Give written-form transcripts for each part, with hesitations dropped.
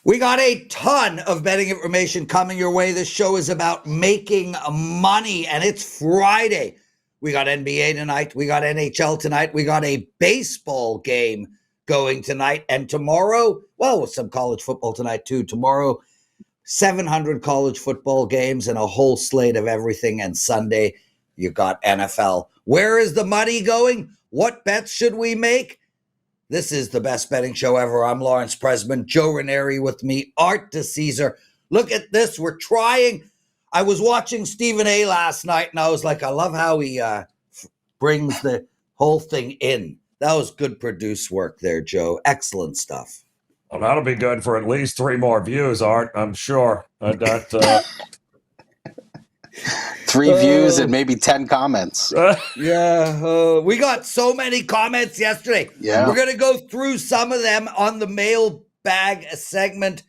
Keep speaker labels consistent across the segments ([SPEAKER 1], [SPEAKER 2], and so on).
[SPEAKER 1] We got a ton of betting information coming your way. This show is about making money, and it's Friday. We got NBA tonight. We got NHL tonight. We got a baseball game going tonight. And tomorrow, well, some college football tonight too. Tomorrow, 700 college football games and a whole slate of everything. And Sunday, you got NFL. Where is the money going? What bets should we make? This is the best betting show ever. I'm Lawrence Presman, Joe Raineri with me, Art DiCesare. Look at this. We're trying. I was watching Stephen A. last night, and I was like, I love how he brings the whole thing in. That was good produce work there, Joe. Excellent stuff.
[SPEAKER 2] Well, that'll be good for at least 3 more views, Art, I'm sure.
[SPEAKER 3] 3 views and maybe 10 comments.
[SPEAKER 1] We got so many comments yesterday.
[SPEAKER 3] Yeah.
[SPEAKER 1] We're going to go through some of them on the mailbag segment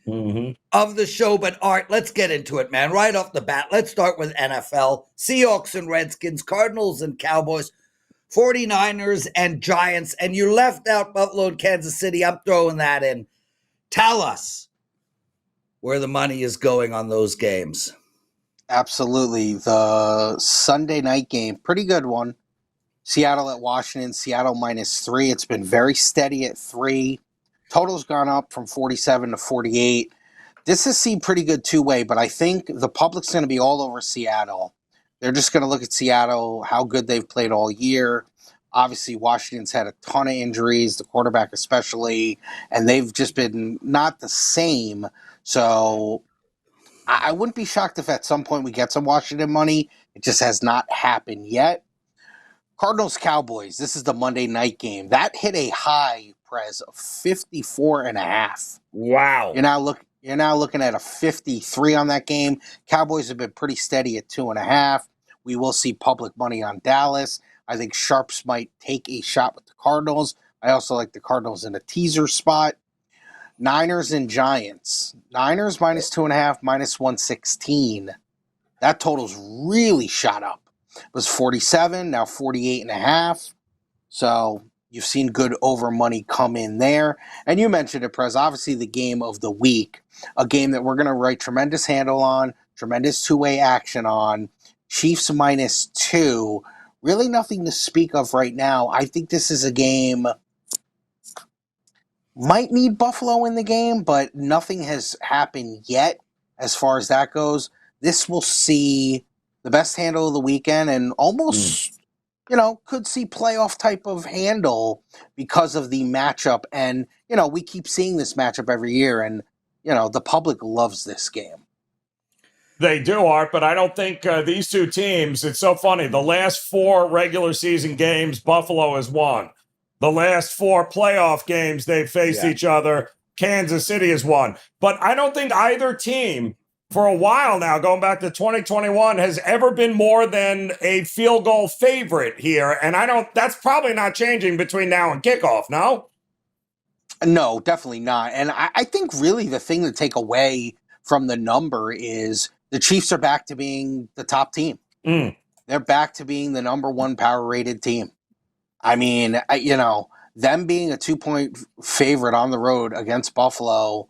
[SPEAKER 1] of the show. But Art, let's get into it, man. Right off the bat, let's start with NFL. Seahawks and Redskins, Cardinals and Cowboys, 49ers and Giants. And you left out Buffalo and Kansas City. I'm throwing that in. Tell us where the money is going on those games.
[SPEAKER 3] Absolutely. The Sunday night game, pretty good one. Seattle at Washington, Seattle -3. It's been very steady at 3. Total's gone up from 47 to 48. This has seemed pretty good two-way, but I think the public's going to be all over Seattle. They're just going to look at Seattle, how good they've played all year. Obviously, Washington's had a ton of injuries, the quarterback especially, and they've just been not the same. So I wouldn't be shocked if at some point we get some Washington money. It just has not happened yet. Cardinals-Cowboys, this is the Monday night game. That hit a high, Prez, of 54.5.
[SPEAKER 1] Wow.
[SPEAKER 3] You're now looking at a 53 on that game. Cowboys have been pretty steady at 2.5. We will see public money on Dallas. I think Sharps might take a shot with the Cardinals. I also like the Cardinals in a teaser spot. Niners and Giants. Niners -2.5, -116. That total's really shot up. It was 47, now 48.5. So you've seen good over money come in there. And you mentioned it, Prez, obviously the game of the week, a game that we're going to write tremendous handle on, tremendous two-way action on. Chiefs -2. Really nothing to speak of right now. I think this is a game... Might need Buffalo in the game, but nothing has happened yet as far as that goes. This will see the best handle of the weekend and almost, could see playoff type of handle because of the matchup. And, we keep seeing this matchup every year, and, the public loves this game.
[SPEAKER 2] They do, Art, but I don't think these two teams, it's so funny. The last 4 regular season games, Buffalo has won. The last 4 playoff games they've faced each other, Kansas City has won. But I don't think either team, for a while now, going back to 2021, has ever been more than a field goal favorite here. And that's probably not changing between now and kickoff, no?
[SPEAKER 3] No, definitely not. And I think really the thing to take away from the number is the Chiefs are back to being the top team. They're back to being the number 1 power-rated team. I mean, them being a 2-point favorite on the road against Buffalo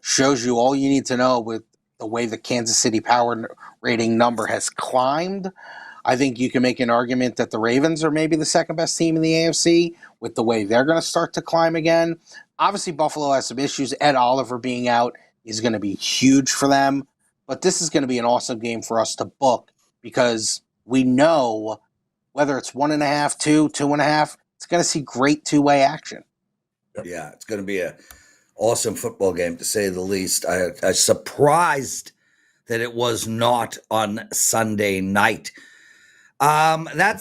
[SPEAKER 3] shows you all you need to know with the way the Kansas City power rating number has climbed. I think you can make an argument that the Ravens are maybe the second best team in the AFC with the way they're going to start to climb again. Obviously, Buffalo has some issues. Ed Oliver being out is going to be huge for them. But this is going to be an awesome game for us to book because we know whether it's 1.5, 2, 2.5, it's going to see great two-way action.
[SPEAKER 1] Yeah, it's going to be an awesome football game, to say the least. I'm surprised that it was not on Sunday night. That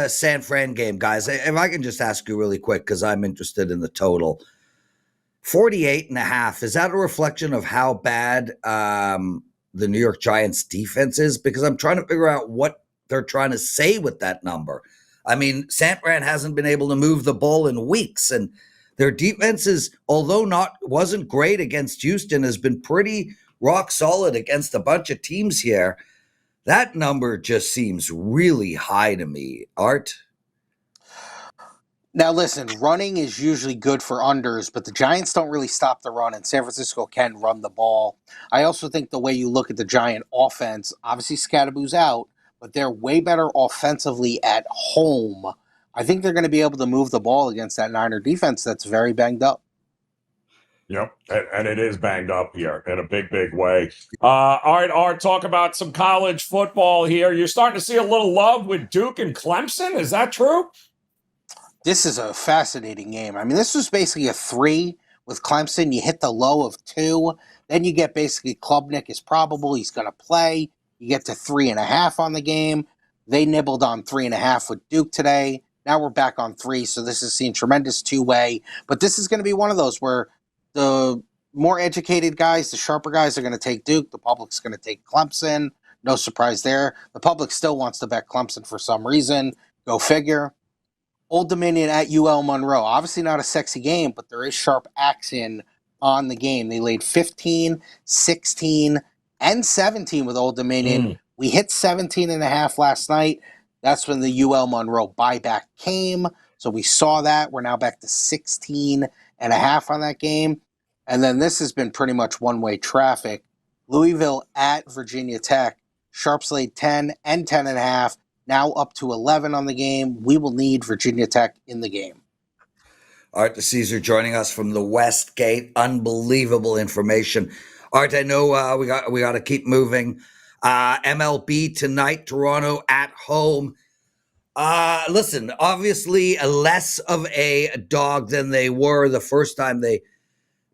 [SPEAKER 1] San Fran game, guys, if I can just ask you really quick, because I'm interested in the total. 48.5, is that a reflection of how bad the New York Giants defense is? Because I'm trying to figure out what they're trying to say with that number. I mean, San Fran hasn't been able to move the ball in weeks, and their defense is, although wasn't great against Houston, has been pretty rock solid against a bunch of teams here. That number just seems really high to me. Art?
[SPEAKER 3] Now, listen, running is usually good for unders, but the Giants don't really stop the run, and San Francisco can run the ball. I also think the way you look at the Giant offense, obviously Scadaboo's out, but they're way better offensively at home. I think they're going to be able to move the ball against that Niner defense that's very banged up.
[SPEAKER 2] Yep, and it is banged up here in a big, big way. All right, Art, talk about some college football here. You're starting to see a little love with Duke and Clemson. Is that true?
[SPEAKER 3] This is a fascinating game. I mean, this was basically a 3 with Clemson. You hit the low of 2. Then you get basically Klubnik is probable. He's going to play. You get to 3.5 on the game. They nibbled on 3.5 with Duke today. Now we're back on 3, so this is seen tremendous two-way. But this is going to be one of those where the more educated guys, the sharper guys are going to take Duke. The public's going to take Clemson. No surprise there. The public still wants to bet Clemson for some reason. Go figure. Old Dominion at UL Monroe. Obviously not a sexy game, but there is sharp action on the game. They laid 15, 16, and 17 with Old Dominion. We hit 17.5 last night. That's when the UL Monroe buyback came. So we saw that. We're now back to 16.5 on that game. And then this has been pretty much one-way traffic. Louisville at Virginia Tech. Sharps laid 10 and 10.5. Now up to 11 on the game. We will need Virginia Tech in the game.
[SPEAKER 1] Art DiCesare joining us from the West Gate. Unbelievable information. Art, I know we got to keep moving. MLB tonight, Toronto at home. Listen, obviously less of a dog than they were the first time they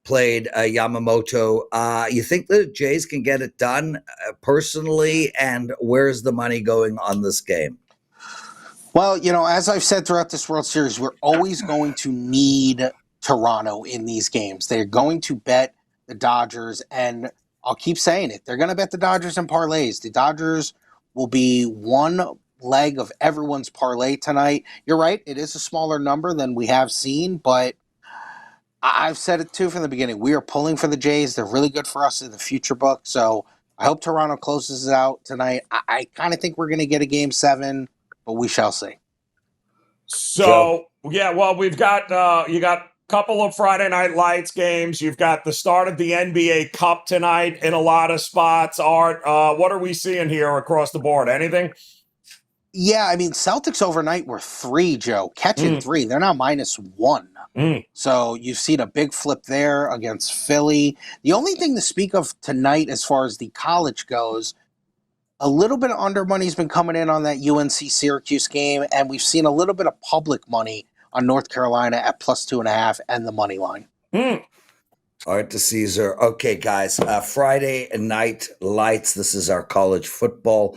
[SPEAKER 1] played Yamamoto. You think the Jays can get it done personally, and where's the money going on this game?
[SPEAKER 3] Well, as I've said throughout this World Series, we're always going to need Toronto in these games. They're going to bet the Dodgers, and I'll keep saying it. They're going to bet the Dodgers in parlays. The Dodgers will be one leg of everyone's parlay tonight. You're right. It is a smaller number than we have seen, but I've said it too from the beginning. We are pulling for the Jays. They're really good for us in the future book. So I hope Toronto closes it out tonight. I kind of think we're going to get a game 7, but we shall see.
[SPEAKER 2] So, yeah, well, we've got, you got a couple of Friday Night Lights games. You've got the start of the NBA Cup tonight in a lot of spots. Art, what are we seeing here across the board? Anything?
[SPEAKER 3] Yeah, I mean, Celtics overnight were 3, Joe. Catching 3. They're now -1. So you've seen a big flip there against Philly. The only thing to speak of tonight as far as the college goes, a little bit of under money's been coming in on that UNC-Syracuse game, and we've seen a little bit of public money on North Carolina at +2.5 and the money line.
[SPEAKER 1] Art DiCesare. Okay, guys, Friday night lights. This is our college football.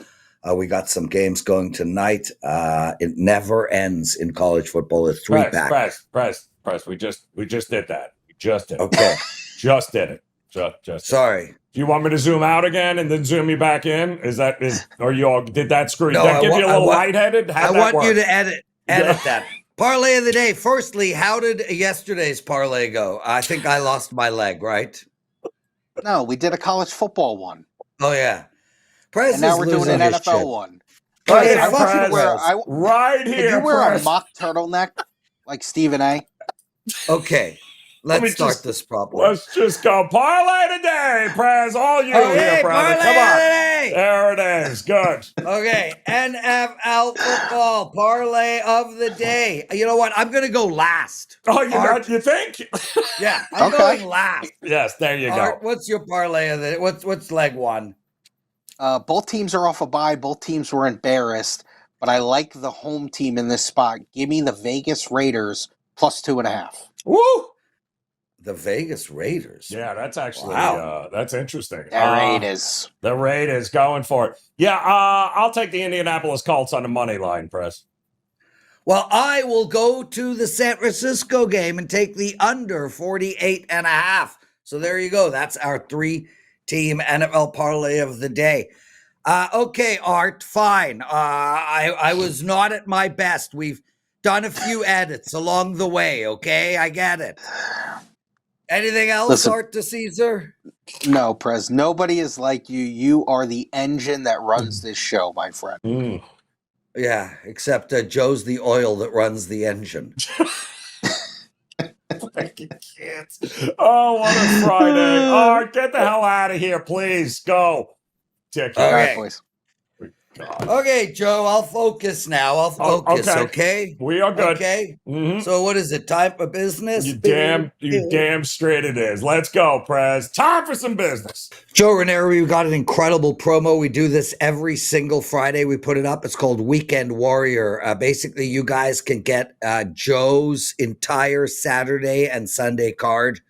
[SPEAKER 1] We got some games going tonight. It never ends in college football. It's 3 back.
[SPEAKER 2] Press. We just did that. We just did it.
[SPEAKER 1] Okay.
[SPEAKER 2] Just did it. Just
[SPEAKER 1] Sorry.
[SPEAKER 2] Do you want me to zoom out again and then zoom you back in? Or you all did that screen?
[SPEAKER 1] No,
[SPEAKER 2] Did that give you a little lightheaded?
[SPEAKER 1] I want you to edit that. Parlay of the day. Firstly, how did yesterday's parlay go? I think I lost my leg, right?
[SPEAKER 3] No, we did a college football one.
[SPEAKER 1] Oh, yeah. Prez
[SPEAKER 3] and now we're doing an NFL one.
[SPEAKER 2] Right here,
[SPEAKER 3] Did you wear a mock turtleneck like Stephen A?
[SPEAKER 1] Okay. Let's start this properly.
[SPEAKER 2] Let's just go. Parlay today, Prez. All you here, brother. Come on. There it is. Good.
[SPEAKER 1] Okay. NFL football parlay of the day. You know what? I'm going to go last.
[SPEAKER 2] Oh, you think?
[SPEAKER 1] Yeah. I'm going last.
[SPEAKER 2] Yes, there you go.
[SPEAKER 1] What's your parlay of the day? What's leg one?
[SPEAKER 3] Both teams are off a bye. Both teams were embarrassed, but I like the home team in this spot. Give me the Vegas Raiders +2.5.
[SPEAKER 2] Woo!
[SPEAKER 1] The Vegas Raiders.
[SPEAKER 2] Yeah, that's actually that's interesting.
[SPEAKER 3] The
[SPEAKER 2] Raiders going for it. Yeah, I'll take the Indianapolis Colts on the money line, Press.
[SPEAKER 1] Well, I will go to the San Francisco game and take the under 48.5. So there you go. That's our 3-team NFL parlay of the day. Okay, Art, fine. I was not at my best. We've done a few edits along the way, okay? I get it. Anything else, Art DiCesare?
[SPEAKER 3] No, Prez. Nobody is like you. You are the engine that runs this show, my friend.
[SPEAKER 1] Yeah, except Joe's the oil that runs the engine.
[SPEAKER 2] Fucking kids. Oh, what a Friday. Art, get the hell out of here, please. Go. Take care.
[SPEAKER 3] All right,
[SPEAKER 1] Okay.
[SPEAKER 3] boys.
[SPEAKER 2] God.
[SPEAKER 1] Okay, Joe, I'll focus now. I'll focus, okay?
[SPEAKER 2] We are good.
[SPEAKER 1] Okay.
[SPEAKER 2] Mhm.
[SPEAKER 1] So what is it? Time for business?
[SPEAKER 2] You damn straight it is. Let's go, Prez. Time for some business.
[SPEAKER 1] Joe Raineri, we got an incredible promo. We do this every single Friday. We put it up. It's called Weekend Warrior. Basically, you guys can get Joe's entire Saturday and Sunday card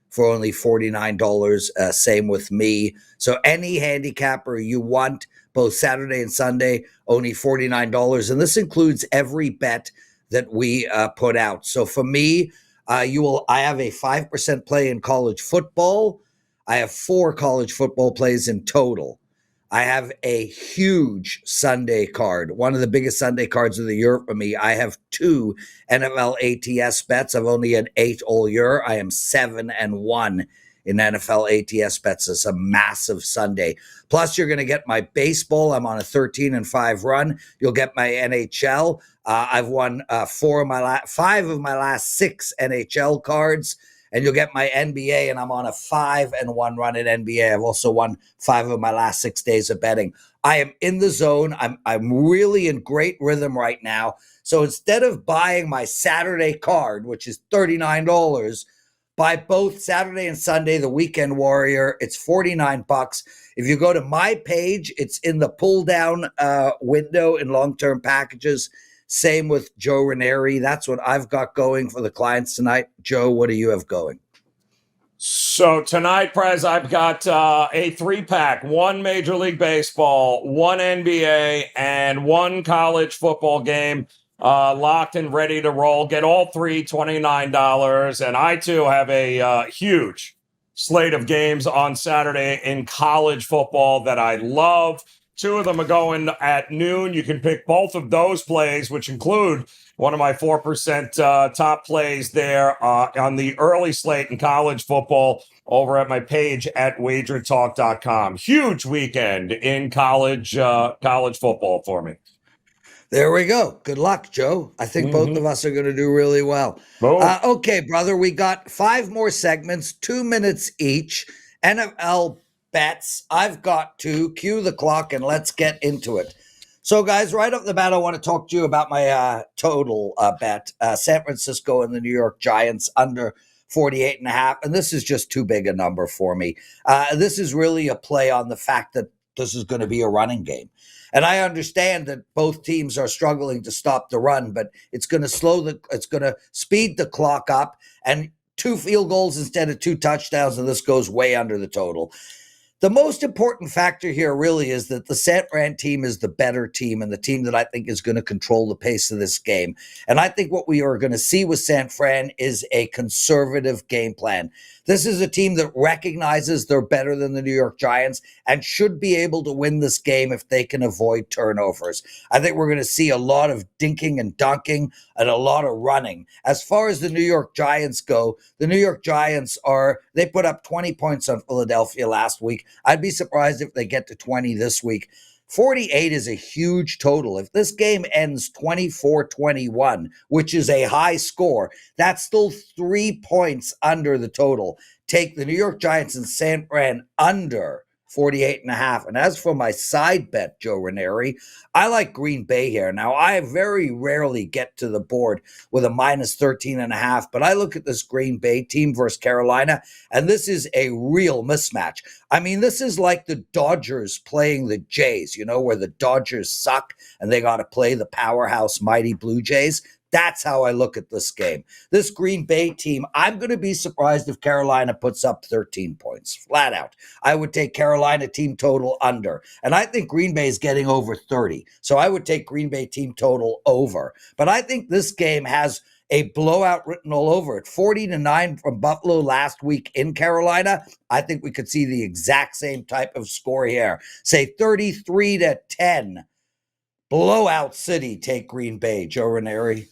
[SPEAKER 1] for only $49. Same with me. So any handicapper you want, both Saturday and Sunday, only $49. And this includes every bet that we put out. So for me, I have a 5% play in college football. I have 4 college football plays in total. I have a huge Sunday card, one of the biggest Sunday cards of the year for me. I have 2 NFL ATS bets. I've only had 8 all year. I am 7-1 in NFL ATS bets. It's a massive Sunday. Plus, you're going to get my baseball. I'm on a 13-5 run. You'll get my NHL. I've won 5 of my last 6 NHL cards. And you'll get my NBA, and I'm on a 5-1 run at NBA. I've also won 5 of my last 6 days of betting. I am in the zone. I'm really in great rhythm right now. So instead of buying my Saturday card, which is $39, buy both Saturday and Sunday, the Weekend Warrior. It's $49. If you go to my page, it's in the pull down window in long-term packages. Same with Joe Raineri. That's what I've got going for the clients tonight. Joe, what do you have going?
[SPEAKER 2] So tonight, Prez, I've got a 3-pack, 1 Major League Baseball, 1 NBA, and 1 college football game locked and ready to roll. Get all 3, $29. And I, too, have a huge slate of games on Saturday in college football that I love. 2 of them are going at noon. You can pick both of those plays, which include one of my 4% top plays there on the early slate in college football over at my page at WagerTalk.com. Huge weekend in college football for me.
[SPEAKER 1] There we go. Good luck, Joe. I think both of us are going to do really well. Okay, brother, we got 5 more segments, 2 minutes each. NFL bets. I've got to cue the clock and let's get into it. So, guys, right off the bat, I want to talk to you about my total bet. San Francisco and the New York Giants under 48.5. And this is just too big a number for me. This is really a play on the fact that this is going to be a running game. And I understand that both teams are struggling to stop the run, but it's going to speed the clock up, and 2 field goals instead of 2 touchdowns, and this goes way under the total. The most important factor here really is that the San Fran team is the better team and the team that I think is going to control the pace of this game. And I think what we are going to see with San Fran is a conservative game plan. This is a team that recognizes they're better than the New York Giants and should be able to win this game if they can avoid turnovers. I think we're going to see a lot of dinking and dunking and a lot of running. As far as the New York Giants go, the New York Giants they put up 20 points on Philadelphia last week. I'd be surprised if they get to 20 this week. 48 is a huge total. If this game ends 24-21, which is a high score, that's still 3 points under the total. Take the New York Giants and San Fran under 48.5. And as for my side bet, Joe Raineri, I like Green Bay here. Now, I very rarely get to the board with a minus 13.5, but I look at this Green Bay team versus Carolina, and this is a real mismatch. I mean, this is like the Dodgers playing the Jays, where the Dodgers suck and they got to play the powerhouse mighty Blue Jays. That's how I look at this game. This Green Bay team, I'm going to be surprised if Carolina puts up 13 points, flat out. I would take Carolina team total under. And I think Green Bay is getting over 30. So I would take Green Bay team total over. But I think this game has a blowout written all over it. 40-9 from Buffalo last week in Carolina. I think we could see the exact same type of score here. Say 33-10. Blowout city, take Green Bay. Joe Raineri.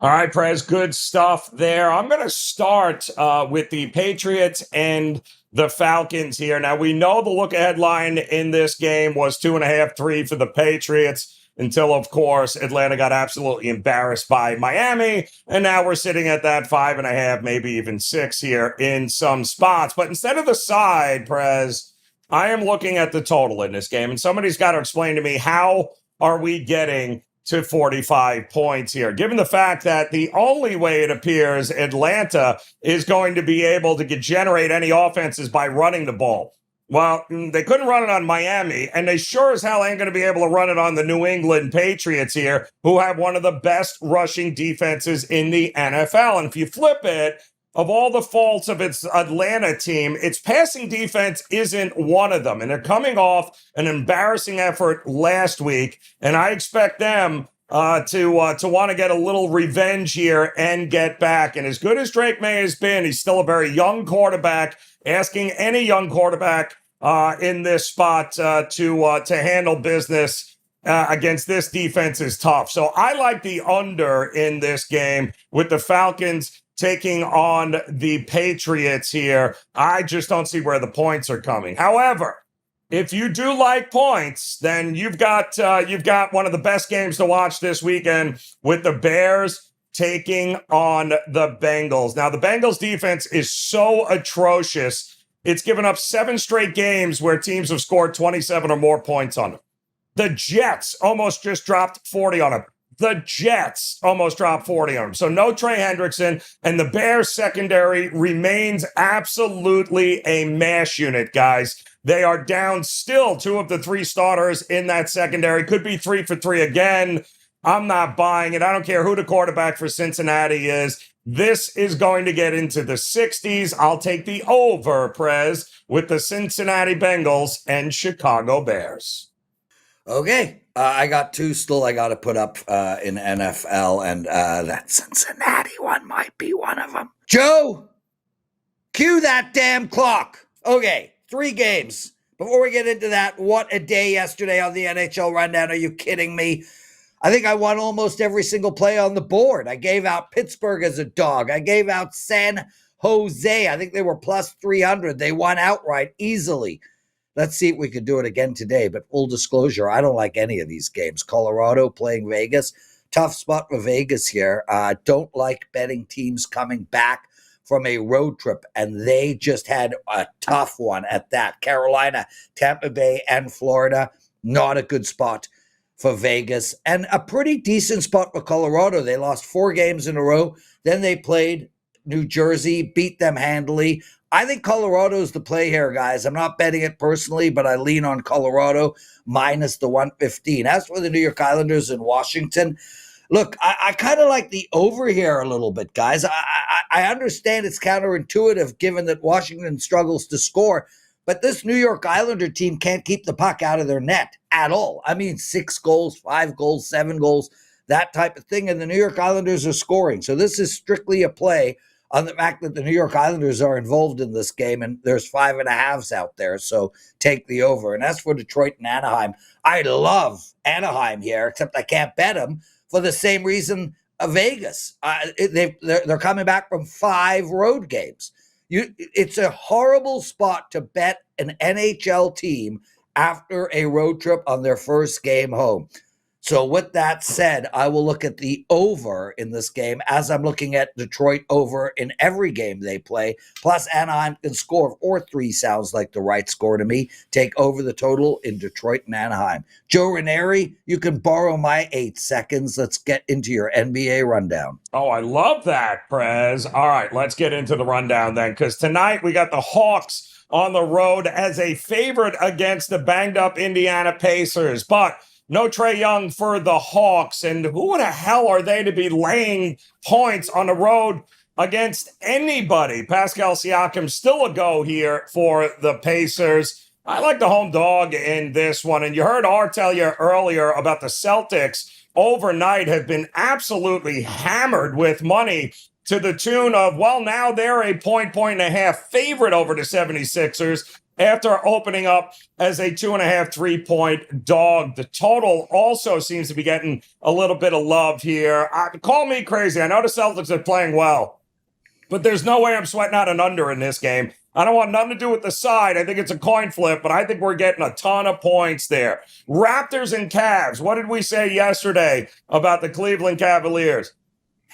[SPEAKER 2] All right, Prez, good stuff there. I'm going to start with the Patriots and the Falcons here. Now, we know the look-ahead line in this game was 2.5, 3 for the Patriots. until, of course, Atlanta got absolutely embarrassed by Miami. And now we're sitting at that 5.5, maybe even 6 here in some spots. But instead of the side, Prez, I am looking at the total in this game. And somebody's got to explain to me, how are we getting to 45 points here, given the fact that the only way it appears Atlanta is going to be able to generate any offenses by running the ball. Well, they couldn't run it on Miami, and they sure as hell ain't going to be able to run it on the New England Patriots here, who have one of the best rushing defenses in the NFL. And if you flip it, of all the faults of its Atlanta team, its passing defense isn't one of them. And they're coming off an embarrassing effort last week. And I expect them to want to get a little revenge here and get back. And as good as Drake May has been, he's still a very young quarterback. Asking any young quarterback in this spot to handle business against this defense is tough. So I like the under in this game with the Falcons taking on the Patriots here. I just don't see where the points are coming. However, if you do like points, then you've got one of the best games to watch this weekend with the Bears taking on the Bengals. Now, the Bengals defense is so atrocious. It's given up 7 straight games where teams have scored 27 or more points on them. The Jets almost just dropped 40 on them. The Jets almost dropped 40 on them. So no Trey Hendrickson, and the Bears secondary remains absolutely a mash unit, guys. They are down still 2 of the 3 starters in that secondary. Could be 3 for 3 again. I'm not buying it. I don't care who the quarterback for Cincinnati is. This is going to get into the 60s. I'll take the over, Prez, with the Cincinnati Bengals and Chicago Bears.
[SPEAKER 1] Okay, I got 2 still I got to put up in NFL, and that Cincinnati one might be one of them. Joe, cue that damn clock. Okay, 3 games. Before we get into that, what a day yesterday on the NHL Rundown. Are you kidding me? I think I won almost every single play on the board. I gave out Pittsburgh as a dog. I gave out San Jose. I think they were plus 300. They won outright easily. Let's see if we could do it again today. But full disclosure, I don't like any of these games. Colorado playing Vegas. Tough spot for Vegas here. Don't like betting teams coming back from a road trip. And they just had a tough one at that. Carolina, Tampa Bay, and Florida. Not a good spot for Vegas. And a pretty decent spot for Colorado. They lost 4 games in a row. Then they played New Jersey, beat them handily. I think Colorado is the play here, guys. I'm not betting it personally, but I lean on Colorado minus the 115. As for the New York Islanders in Washington, look, I kind of like the over here a little bit, guys. I understand it's counterintuitive given that Washington struggles to score, but this New York Islander team can't keep the puck out of their net at all. I mean, 6 goals, 5 goals, 7 goals, that type of thing, and the New York Islanders are scoring. So this is strictly a play on the fact that the New York Islanders are involved in this game, and there's 5.5s out there, so take the over. And as for Detroit and Anaheim, I love Anaheim here, except I can't bet them for the same reason Vegas. They're coming back from 5 road games. It's a horrible spot to bet an NHL team after a road trip on their first game home. So with that said, I will look at the over in this game as I'm looking at Detroit over in every game they play. Plus Anaheim can score, or 3 sounds like the right score to me. Take over the total in Detroit and Anaheim. Joe Raineri, you can borrow my 8 seconds. Let's get into your NBA rundown.
[SPEAKER 2] Oh, I love that, Prez. All right, let's get into the rundown then, because tonight we got the Hawks on the road as a favorite against the banged-up Indiana Pacers. But no Trae Young for the Hawks, and who the hell are they to be laying points on the road against anybody? Pascal Siakam still a go here for the Pacers. I like the home dog in this one, and you heard Art tell you earlier about the Celtics overnight have been absolutely hammered with money to the tune of, well, now they're a point and a half favorite over the 76ers. After opening up as a 2.5, 3-point dog. The total also seems to be getting a little bit of love here. Call me crazy. I know the Celtics are playing well, but there's no way I'm sweating out an under in this game. I don't want nothing to do with the side. I think it's a coin flip, but I think we're getting a ton of points there. Raptors and Cavs. What did we say yesterday about the Cleveland Cavaliers?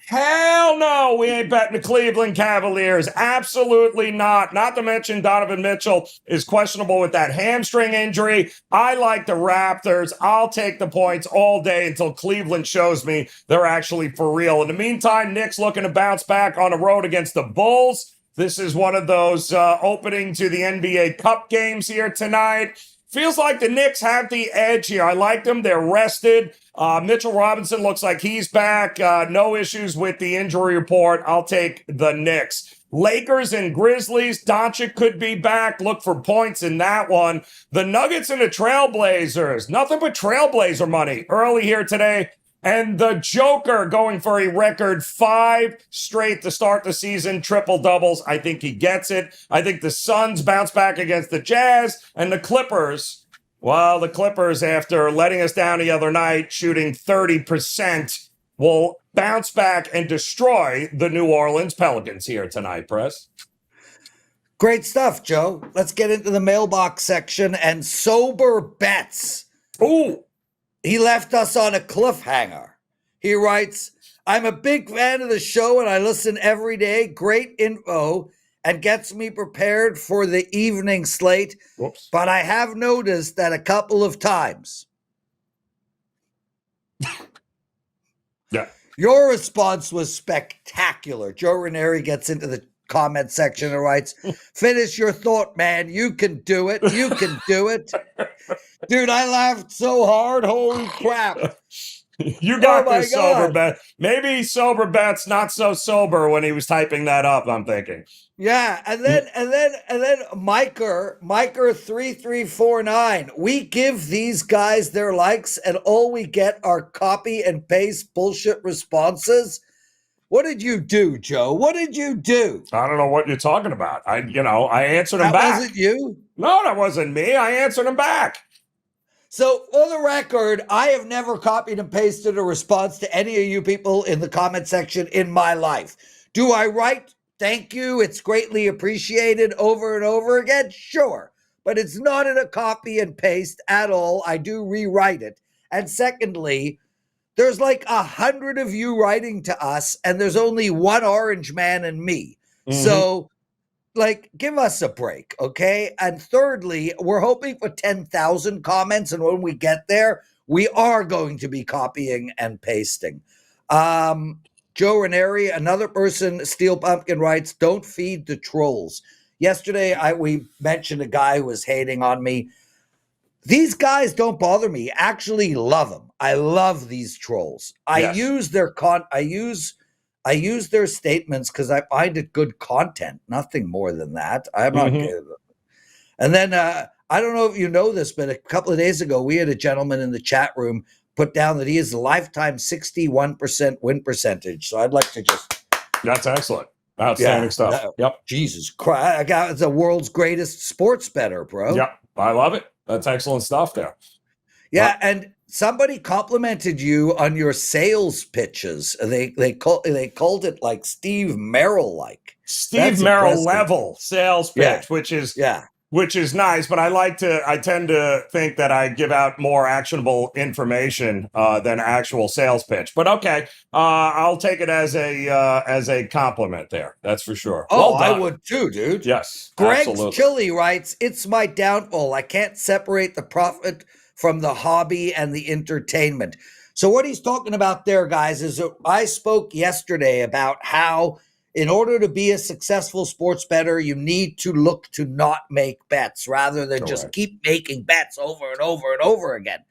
[SPEAKER 2] Hell no, we ain't betting the Cleveland Cavaliers. Absolutely not. Not to mention Donovan Mitchell is questionable with that hamstring injury. I like the Raptors. I'll take the points all day until Cleveland shows me they're actually for real. In the meantime, Knicks looking to bounce back on the road against the Bulls. This is one of those opening to the NBA Cup games here tonight. Feels like the Knicks have the edge here. I like them. They're rested. Mitchell Robinson looks like he's back. No issues with the injury report. I'll take the Knicks. Lakers and Grizzlies. Doncic could be back. Look for points in that one. The Nuggets and the Trailblazers. Nothing but Trailblazer money early here today. And the Joker going for a record 5 straight to start the season, triple doubles. I think he gets it. I think the Suns bounce back against the Jazz, and the Clippers. Well, the Clippers, after letting us down the other night, shooting 30%, will bounce back and destroy the New Orleans Pelicans here tonight, Prez.
[SPEAKER 1] Great stuff, Joe. Let's get into the mailbox section and sober bets.
[SPEAKER 2] Ooh.
[SPEAKER 1] He left us on a cliffhanger. He writes, I'm a big fan of the show and I listen every day. Great info and gets me prepared for the evening slate.
[SPEAKER 2] Whoops.
[SPEAKER 1] But I have noticed that a couple of times.
[SPEAKER 2] Yeah.
[SPEAKER 1] Your response was spectacular. Joe Raineri gets into the comment section and writes, finish your thought, man. You can do it. You can do it. Dude, I laughed so hard. Holy crap.
[SPEAKER 2] You got this sober
[SPEAKER 1] God.
[SPEAKER 2] bet. Maybe sober bet's not so sober when he was typing that up, I'm thinking.
[SPEAKER 1] Yeah, and then Miker 3349. We give these guys their likes and all we get are copy and paste bullshit responses. What did you do, Joe? What did you do?
[SPEAKER 2] I don't know what you're talking about. I answered him
[SPEAKER 1] That
[SPEAKER 2] back.
[SPEAKER 1] wasn't you?
[SPEAKER 2] No, that wasn't me. I answered him back.
[SPEAKER 1] So, for the record, I have never copied and pasted a response to any of you people in the comment section in my life. Do I write thank you? It's greatly appreciated over and over again? Sure. But it's not in a copy and paste at all. I do rewrite it. And secondly, there's like 100 of you writing to us, and there's only one orange man and me. Mm-hmm. So, like, give us a break, okay? And thirdly, we're hoping for 10,000 comments, and when we get there, we are going to be copying and pasting. Joe Raineri, another person, Steel Pumpkin writes, don't feed the trolls. Yesterday, we mentioned a guy who was hating on me. These guys don't bother me. Actually love them. I love these trolls. I use their I use their statements because I find it good content. Nothing more than that. I'm not kidding. And then I don't know if you know this, but a couple of days ago, we had a gentleman in the chat room put down that he has a lifetime 61% win percentage. So I'd like to just.
[SPEAKER 2] That's excellent. Outstanding stuff. Yep.
[SPEAKER 1] Jesus Christ. I got the world's greatest sports bettor, bro.
[SPEAKER 2] Yep. I love it. That's excellent stuff there.
[SPEAKER 1] Yeah, and somebody complimented you on your sales pitches. They called it like Steve Merrill like.
[SPEAKER 2] Steve Merrill level sales pitch, which is nice, but I tend to think that I give out more actionable information than actual sales pitch. But okay, I'll take it as a compliment there. That's for sure.
[SPEAKER 1] Oh, well, I would too, dude.
[SPEAKER 2] Yes.
[SPEAKER 1] Greg's Chili writes, it's my downfall. I can't separate the profit from the hobby and the entertainment. So what he's talking about there, guys, is I spoke yesterday about how in order to be a successful sports bettor, you need to look to not make bets rather than just keep making bets over and over and over again.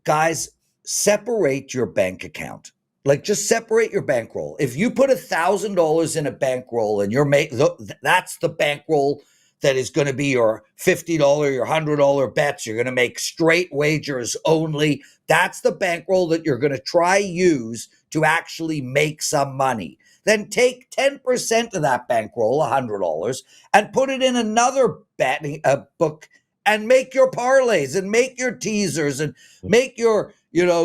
[SPEAKER 1] Guys, separate your bank account. Like, just separate your bankroll. If you put $1,000 in a bankroll and that's the bankroll that is going to be your $50, your $100 bets. You're going to make straight wagers only. That's the bankroll that you're going to use to actually make some money. Then take 10% of that bankroll, $100, and put it in another betting book and make your parlays and make your teasers and make your,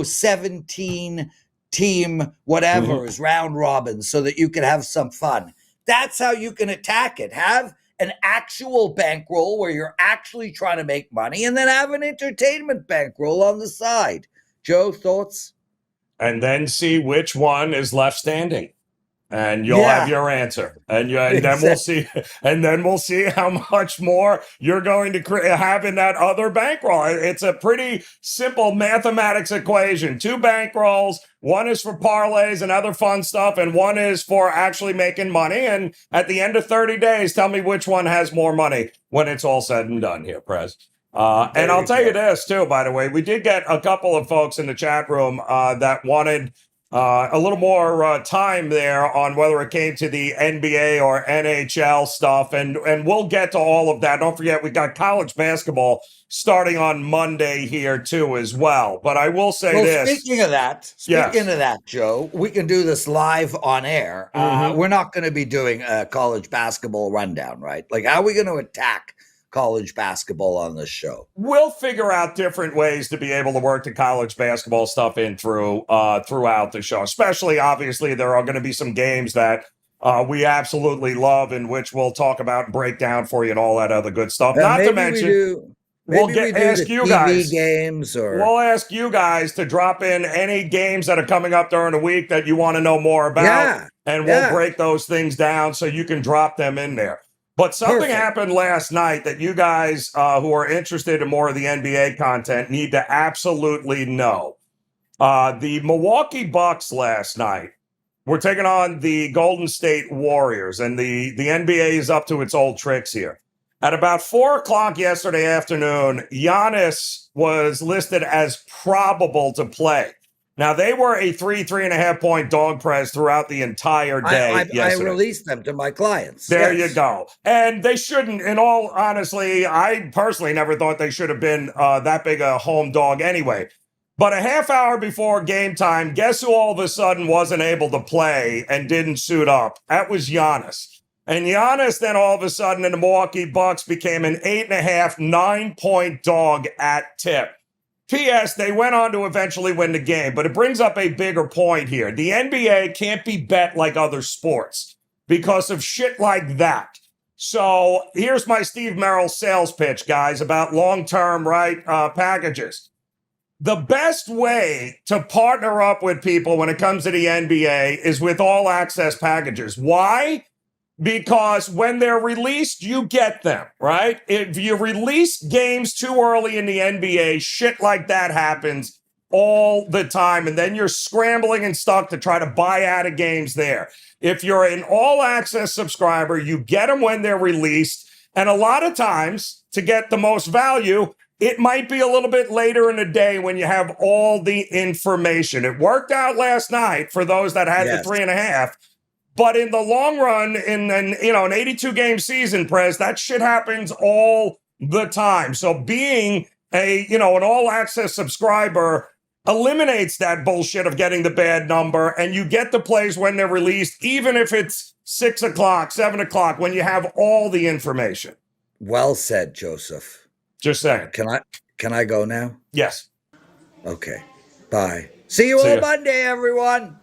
[SPEAKER 1] 17 team whatever is round robin so that you can have some fun. That's how you can attack it. Have an actual bankroll where you're actually trying to make money, and then have an entertainment bankroll on the side. Joe, thoughts?
[SPEAKER 2] And then see which one is left standing. And you'll have your answer, and then we'll see, and then we'll see how much more you're going to have in that other bankroll. It's a pretty simple mathematics equation. 2 bankrolls, one is for parlays and other fun stuff, and one is for actually making money. And at the end of 30 days, tell me which one has more money when it's all said and done here, Prez. And I'll tell you this too, by the way, we did get a couple of folks in the chat room that wanted a little more time there on whether it came to the NBA or NHL stuff, and we'll get to all of that. Don't forget, we got college basketball starting on Monday here too as well. But I will say this.
[SPEAKER 1] Speaking of that, Joe, we can do this live on air. We're not going to be doing a college basketball rundown, right? Like, how are we going to attack college basketball on this show?
[SPEAKER 2] We'll figure out different ways to be able to work the college basketball stuff in throughout the show. Especially, obviously, there are going to be some games that we absolutely love, in which we'll talk about and break down for you and all that other good stuff. Not to mention, we'll ask you guys
[SPEAKER 1] games, or
[SPEAKER 2] we'll ask you guys to drop in any games that are coming up during the week that you want to know more about, and we'll break those things down so you can drop them in there. But something happened last night that you guys who are interested in more of the NBA content need to absolutely know. The Milwaukee Bucks last night were taking on the Golden State Warriors, and the NBA is up to its old tricks here. At about 4 o'clock yesterday afternoon, Giannis was listed as probable to play. Now, they were a 3.5 point dog, Prez, throughout the entire day yesterday.
[SPEAKER 1] I released them to my clients.
[SPEAKER 2] There you go. And they shouldn't, in all honesty, I personally never thought they should have been that big a home dog anyway. But a half hour before game time, guess who all of a sudden wasn't able to play and didn't suit up? That was Giannis. And Giannis then all of a sudden in the Milwaukee Bucks became an 8.5, 9-point dog at tip. P.S. They went on to eventually win the game, but it brings up a bigger point here. The NBA can't be bet like other sports because of shit like that. So here's my Steve Merrill sales pitch, guys, about long-term packages. The best way to partner up with people when it comes to the NBA is with all-access packages. Why? Because when they're released, you get them, right? If you release games too early in the NBA, shit like that happens all the time. And then you're scrambling and stuck to try to buy out of games there. If you're an all-access subscriber, you get them when they're released. And a lot of times, to get the most value, it might be a little bit later in the day when you have all the information. It worked out last night for those that had the 3.5. But in the long run, in an 82-game season, Prez, that shit happens all the time. So being an all-access subscriber eliminates that bullshit of getting the bad number, and you get the plays when they're released, even if it's 6 o'clock, 7 o'clock, when you have all the information.
[SPEAKER 1] Well said, Joseph.
[SPEAKER 2] Just saying.
[SPEAKER 1] Can I go now?
[SPEAKER 2] Yes.
[SPEAKER 1] Okay. Bye. See you on Monday, everyone.